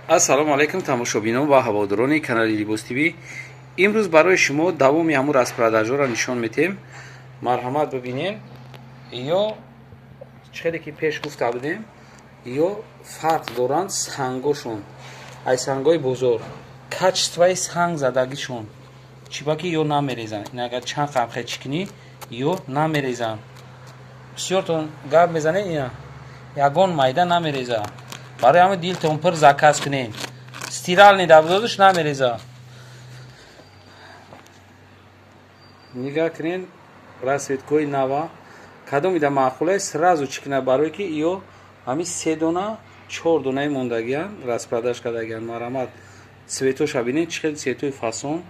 ассалому алайкум тамошобинон ва ҳаводорони канали Libos TV. имрӯз барои шумо давоми ҳамун распродажора нишон метем. Марҳамат бибинем. ё чиқаде ки пеш гуфта будем, ё фарқ доранд сангошон. Ай сангои бозор качествои санг задагишон чибаки ё намерезанд. Ин агар чанд қамхе чикни ё намерезанд. бисёртон гап мезанед, ина ягон майда намереза. Барои ҳама дилтон пир заказ кунем. Стиральный давдодаш намереза. Нигоҳ кунед расветкои нава кадомида маъқул аст сразу чикна, барое ки ё ҳами 3 дона 4 донаи мондагиян распродаж кардагиян. Марҳамат цветоша бинед, чӣ хел цветои фасон,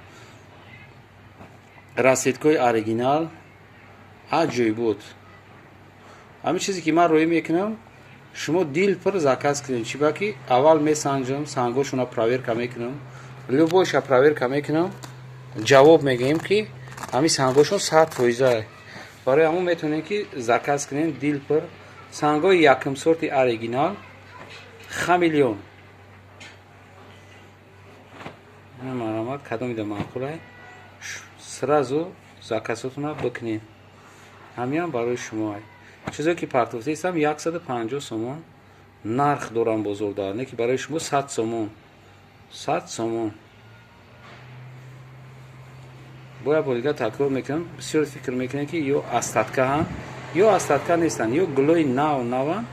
расветкои оригинал аҷоибот. ҳамин чизе ки ман роӣ мекунам, шумо дил пир заказ кунед. чибаки аввал месанҷам, сангошона проверка мекунам, любойша проверка мекунам, ҷавоб мегӯем ки ҳамин сангошон 100%. барои ҳамон метавонем ки заказ кунем дил пир. сангои якум сорти оригинал хамелеон. марҳамат кадомида маъқулай сразу заказотона бикунед. ҳамиам барои шумоай. чизе ки партофтаистам 150 сомон нарх дорам бозорда, не ки барои шумо 100 сомон. 100 сомон. бояд бо дигар такрор мекунам. бисёр фикр мекунем ки ё астатка ҳам, ё астатка нестанд, ё гулои наван,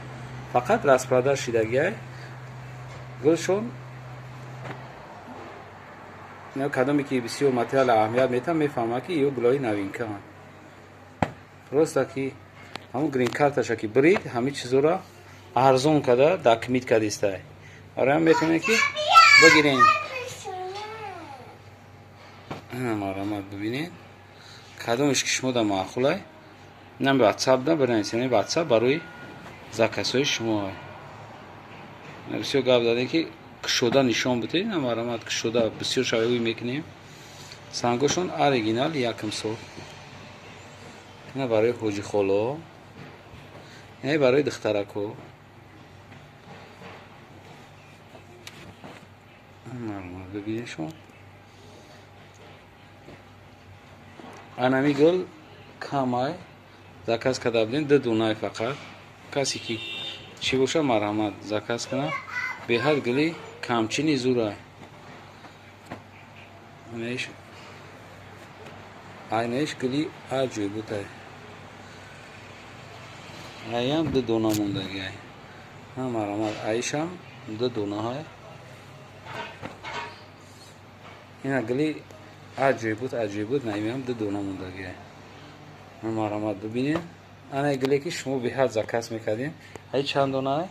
фақат распродаж шидагиай. гулшон кадоме ки бисёр материал аҳамият метам, мефаҳмам ки ё гулои новинка ҳам. просто ки ҳамун грин карташа ки бирид, ҳамин чизора арзон када дакмит кадистай. барои ҳам метавонем ки бигирем. марҳамат бибинед кадомеш ки шумо да маъқулай. нам ватсап да бинависем, ватсап барои заказҳои шумо. бисёр гап задем ки кушода нишон битед. марҳамат кушода бисёр шавиҳои мекунем. сангошон оригинал якум сол. ина барои ҳоҷихоло, ина барои духтарако. марҳамат бибинед шумо. анами гул камай заказ карда будем, 2 донай фақат. касе ки чӣ боша марҳамат заказ кунад. беҳад гули камчини зурай. айнаиш гули аҷоибутай. айам 2 дона мондагиай. марҳамат айшам 2 донаҳай. ина гули аҷоибут наимиам 2 дона мондагиай. марҳамат бибинед. ана гуле ки шумо беҳад заказ мекардем. ай чанд донаай?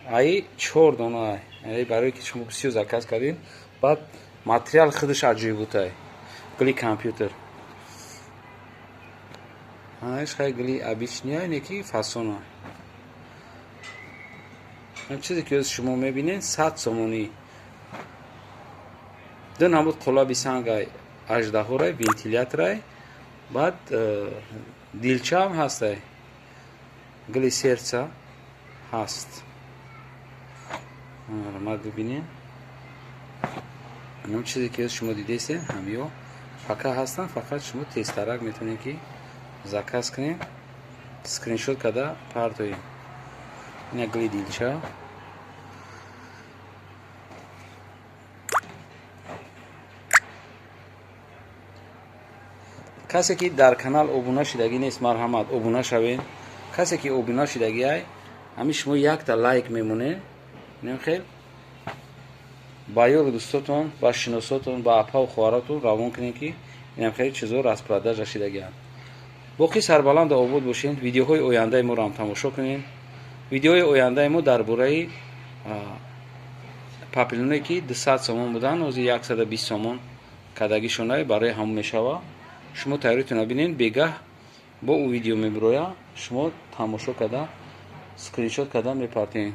ай 4 донаай. ай барое ки шумо бисёр заказ кардем. баъд материал худаш аҷоибутай. гули компютер. анаиш хай гули обичниай, не ки фасона. ҳам чизе ки оз шумо мебинед 100 сомонӣ. ду намуд қолаби сангай аждаҳорай, вентиляторай, баъд дилчаам ҳастай, гули сердца ҳаст. марҳамат бибинед. ҳам чизе ки шумо дидестед ҳамё пака ҳастанд. фақат шумо тезтарак метавонед ки заказ кунед, скриншот карда партоед. ина гули дилча. касе ки дар канал обуна шидагӣ нест, марҳамат обуна шавед. касе ки обуна шидагиай, ҳамин шумо якта лайк мемонед. инам хел ба ёру дӯстотон, ба шиносотон, ба апаву хоҳаратон равон кунед ки инам хел чизо распродажа шидагианд. боқӣ сарбаланду обод бошед. видеоҳои ояндаи моро ҳам тамошо кунед. видеоҳои ояндаи мо дар бораи папилоне ки 200 сомон буданд, ҳозир 120 сомон кадагишонай барои ҳамон мешава. шумо тайёритона бинед. бегаҳ бо ӯ видео мебироя, шумо тамошо карда скриншот карда мепартед.